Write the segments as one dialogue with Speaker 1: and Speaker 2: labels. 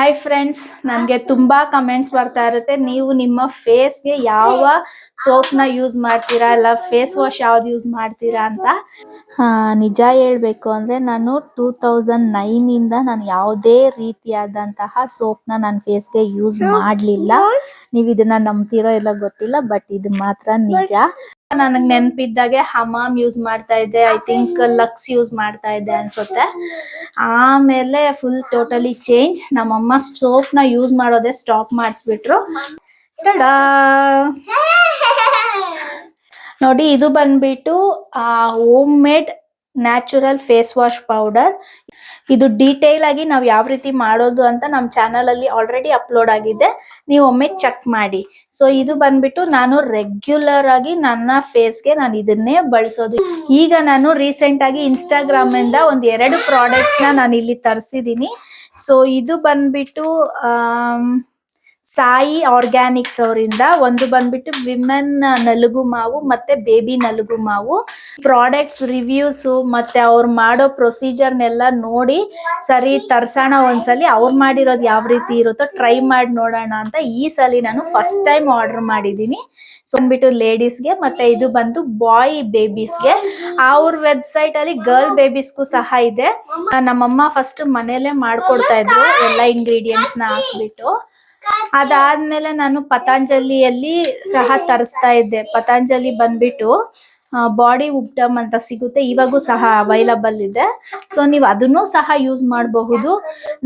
Speaker 1: Hi friends, ನನಗೆ ತುಂಬಾ comments ಬರ್ತಾ ಇರುತ್ತೆ. ನೀವು ನಿಮ್ಮ ಫೇಸ್ಗೆ ಯಾವ ಸೋಪ್ನ ಯೂಸ್ ಮಾಡ್ತೀರಾ, ಇಲ್ಲ ಫೇಸ್ ವಾಶ್ ಯಾವ್ದು ಯೂಸ್ ಮಾಡ್ತೀರಾ ಅಂತ. ನಿಜ ಹೇಳ್ಬೇಕು ಅಂದ್ರೆ ನಾನು 2009 ಇಂದ ನಾನು ಯಾವುದೇ ರೀತಿಯಾದಂತಹ ಸೋಪ್ನ ನನ್ನ ಫೇಸ್ಗೆ ಯೂಸ್ ಮಾಡಲಿಲ್ಲ. ನೀವು ಇದನ್ನ ನಂಬ್ತಿರೋ ಇಲ್ಲ ಗೊತ್ತಿಲ್ಲ, ಬಟ್ ಇದು ಮಾತ್ರ ನಿಜ. ನನಗೆ ನೆನಪಿದ್ದಾಗೆ ಹಮಾಮ್ ಯೂಸ್ ಮಾಡ್ತಾ ಇದ್ದೆ, ಐ ಥಿಂಕ್ ಲಕ್ಸ್ ಯೂಸ್ ಮಾಡ್ತಾ ಇದ್ದೆ ಅನ್ಸುತ್ತೆ. ಆಮೇಲೆ ಫುಲ್ ಟೋಟಲಿ ಚೇಂಜ್. ನಮ್ಮಮ್ಮ ಸೋಪ್ ನ ಯೂಸ್ ಮಾಡೋದೇ ಸ್ಟಾಪ್ ಮಾಡಿಸ್ಬಿಟ್ರು. ಟಡಾ ನೋಡಿ, ಇದು ಬಂದ್ಬಿಟ್ಟು home made natural face wash powder. ಇದು ಡೀಟೇಲ್ ಆಗಿ ನಾವು ಯಾವ ರೀತಿ ಮಾಡೋದು ಅಂತ ನಮ್ಮ ಚಾನಲ್ ಅಲ್ಲಿ ಆಲ್ರೆಡಿ ಅಪ್ಲೋಡ್ ಆಗಿದೆ, ನೀವು ಒಮ್ಮೆ ಚೆಕ್ ಮಾಡಿ. ಸೊ ಇದು ಬಂದ್ಬಿಟ್ಟು ನಾನು ರೆಗ್ಯುಲರ್ ಆಗಿ ನನ್ನ ಫೇಸ್ಗೆ ನಾನು ಇದನ್ನೇ ಬಳಸೋದು. ಈಗ ನಾನು ರೀಸೆಂಟ್ ಆಗಿ ಇನ್ಸ್ಟಾಗ್ರಾಮ್ ಇಂದ ಒಂದ್ 2 ಪ್ರಾಡಕ್ಟ್ಸ್ ನಾನು ಇಲ್ಲಿ ತರಿಸಿದೀನಿ. ಸೊ ಇದು ಬಂದ್ಬಿಟ್ಟು ಸಾಯಿ ಆರ್ಗ್ಯಾನಿಕ್ಸ್ ಅವರಿಂದ. ಒಂದು ಬಂದ್ಬಿಟ್ಟು ವಿಮೆನ್ ನಲುಗು ಮಾವು ಮತ್ತೆ ಬೇಬಿ ನಲುಗು ಮಾವು. ಪ್ರಾಡಕ್ಟ್ಸ್ ರಿವ್ಯೂಸ್ ಮತ್ತೆ ಅವ್ರು ಮಾಡೋ ಪ್ರೊಸೀಜರ್ನೆಲ್ಲ ನೋಡಿ ಸರಿ ತರ್ಸೋಣ ಒಂದ್ಸಲಿ, ಅವ್ರು ಮಾಡಿರೋದು ಯಾವ ರೀತಿ ಇರುತ್ತೋ ಟ್ರೈ ಮಾಡಿ ನೋಡೋಣ ಅಂತ ಈ ಸಲ ನಾನು ಫಸ್ಟ್ ಟೈಮ್ ಆರ್ಡರ್ ಮಾಡಿದೀನಿ. ಸೊ ಬಂದ್ಬಿಟ್ಟು ಲೇಡೀಸ್ಗೆ, ಮತ್ತೆ ಇದು ಬಂದು ಬಾಯ್ ಬೇಬೀಸ್ಗೆ. ಅವ್ರ ವೆಬ್ಸೈಟ್ ಅಲ್ಲಿ ಗರ್ಲ್ ಬೇಬೀಸ್ಗೂ ಸಹ ಇದೆ. ನಮ್ಮಮ್ಮ ಫಸ್ಟ್ ಮನೇಲೆ ಮಾಡ್ಕೊಡ್ತಾ ಇದ್ರು ಎಲ್ಲ ಇಂಗ್ರೀಡಿಯೆಂಟ್ಸ್ ನ ಹಾಕ್ಬಿಟ್ಟು. ಅದಾದ್ಮೇಲೆ ನಾನು ಪತಾಂಜಲಿಯಲ್ಲಿ ಸಹ ತರಿಸ್ತಾ ಇದ್ದೆ. ಪತಾಂಜಲಿ ಬಂದ್ಬಿಟ್ಟು ಬಾಡಿ ಉಪ್ಡಮ್ ಅಂತ ಸಿಗುತ್ತೆ, ಇವಾಗೂ ಸಹ ಅವೈಲಬಲ್ ಇದೆ. ಸೊ ನೀವು ಅದನ್ನು ಸಹ ಯೂಸ್ ಮಾಡಬಹುದು.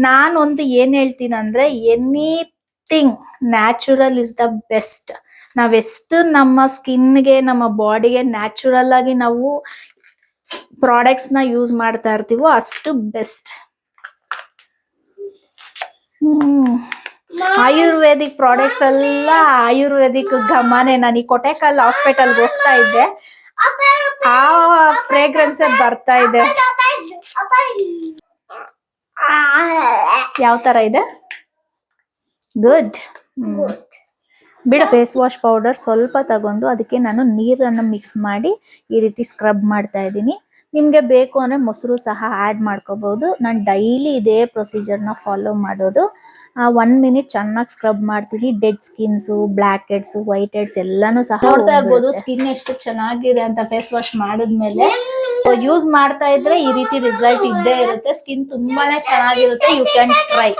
Speaker 1: ನಾನೊಂದು ಏನ್ ಹೇಳ್ತೀನಿ ಅಂದ್ರೆ, anything natural is the best. ನಾವೆಷ್ಟು ನಮ್ಮ ಸ್ಕಿನ್ಗೆ ನಮ್ಮ ಬಾಡಿಗೆ ನ್ಯಾಚುರಲ್ ಆಗಿ ನಾವು ಪ್ರಾಡಕ್ಟ್ಸ್ ನ ಯೂಸ್ ಮಾಡ್ತಾ ಇರ್ತೀವೋ ಅಷ್ಟು ಬೆಸ್ಟ್. ಆಯುರ್ವೇದಿಕ್ ಪ್ರಾಡಕ್ಟ್ಸ್ ಎಲ್ಲ ಆಯುರ್ವೇದಿಕ್ ಘಮನೆ. ನಾನು ಈ ಕೊಟೆಕಲ್ ಹಾಸ್ಪಿಟಲ್ ಹೋಗ್ತಾ ಇದ್ದೆ, ಆ ಫ್ರೇಗ್ರೆನ್ಸ್ ಬರ್ತಾ ಇದೆ. ಯಾವ ತರ ಇದೆ? ಗುಡ್. ಬಿಡು. ಫೇಸ್ ವಾಶ್ ಪೌಡರ್ ಸ್ವಲ್ಪ ತಗೊಂಡು ಅದಕ್ಕೆ ನಾನು ನೀರನ್ನು ಮಿಕ್ಸ್ ಮಾಡಿ ಈ ರೀತಿ ಸ್ಕ್ರಬ್ ಮಾಡ್ತಾ ಇದ್ದೀನಿ. ನಿಮ್ಗೆ ಬೇಕು ಅಂದ್ರೆ ಮೊಸರು ಸಹ ಆಡ್ ಮಾಡ್ಕೋಬಹುದು. ನಾನು ಡೈಲಿ ಇದೇ ಪ್ರೊಸೀಜರ್ನ ಫಾಲೋ ಮಾಡೋದು. 1 ಮಿನಿಟ್ ಚೆನ್ನಾಗಿ ಸ್ಕ್ರಬ್ ಮಾಡ್ತೀನಿ. Dead skins, block heads, white heads ಎಲ್ಲಾನು ಸಹ ನೋಡ್ತಾ ಇರ್ಬೋದು. ಸ್ಕಿನ್ ಎಷ್ಟು ಚೆನ್ನಾಗಿದೆ ಅಂತ ಫೇಸ್ ವಾಶ್ ಮಾಡಿದ್ಮೇಲೆ ಯೂಸ್ ಮಾಡ್ತಾ ಇದ್ರೆ ಈ ರೀತಿ ರಿಸಲ್ಟ್ ಇದ್ದೇ ಇರುತ್ತೆ. ಸ್ಕಿನ್ ತುಂಬಾನೇ ಚೆನ್ನಾಗಿರುತ್ತೆ. You can try.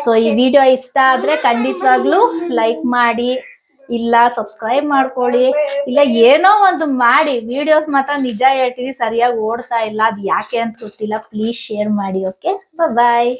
Speaker 1: ಸೊ ಈ ವಿಡಿಯೋ ಇಷ್ಟ ಆದ್ರೆ ಖಂಡಿತವಾಗ್ಲೂ ಲೈಕ್ ಮಾಡಿ, ಇಲ್ಲ ಸಬ್ಸ್ಕ್ರೈಬ್ ಮಾಡ್ಕೊಳ್ಳಿ, ಇಲ್ಲ ಏನೋ ಒಂದು ಮಾಡಿ. ವಿಡಿಯೋಸ್ ಮಾತ್ರ ನಿಜ ಹೇಳ್ತೀವಿ ಸರಿಯಾಗಿ ಓಡ್ತಾ ಇಲ್ಲ, ಅದು ಯಾಕೆ ಅಂತ ಗೊತ್ತಿಲ್ಲ. ಪ್ಲೀಸ್ ಶೇರ್ ಮಾಡಿ. ಓಕೆ, ಬಾಯ್.